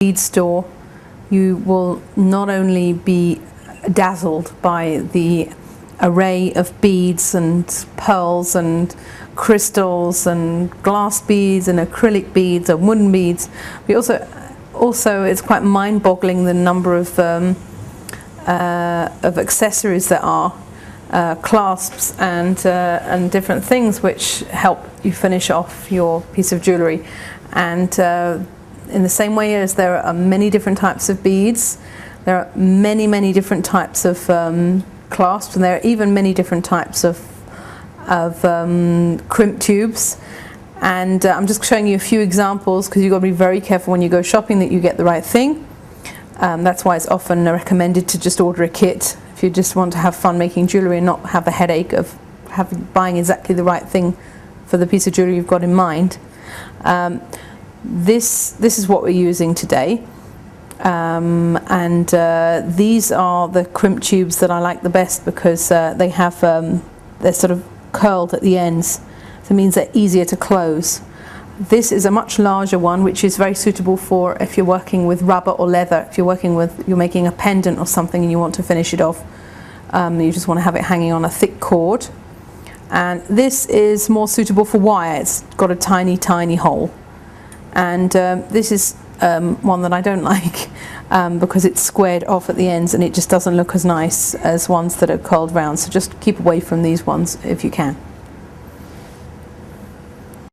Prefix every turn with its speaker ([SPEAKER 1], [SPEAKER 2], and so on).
[SPEAKER 1] bead store, you will not only be dazzled by the array of beads and pearls and crystals and glass beads and acrylic beads and wooden beads, but also it's quite mind-boggling the number of accessories there are, clasps and different things which help you finish off your piece of jewelry. And in the same way as there are many different types of beads, there are many different types of clasps, and there are even many different types of crimp tubes. And I'm just showing you a few examples because you've got to be very careful when you go shopping that you get the right thing. That's why it's often recommended to just order a kit if you just want to have fun making jewellery and not have the headache of buying exactly the right thing for the piece of jewellery you've got in mind. This is what we're using today. These are the crimp tubes that I like the best because they have they're sort of curled at the ends, so it means they're easier to close. This is a much larger one, which is very suitable for if you're working with rubber or leather. If you're making a pendant or something and you want to finish it off, you just want to have it hanging on a thick cord. And this is more suitable for wire. It's got a tiny hole. And this is one that I don't like because it's squared off at the ends and it just doesn't look as nice as ones that are curled round. So just keep away from these ones if you can.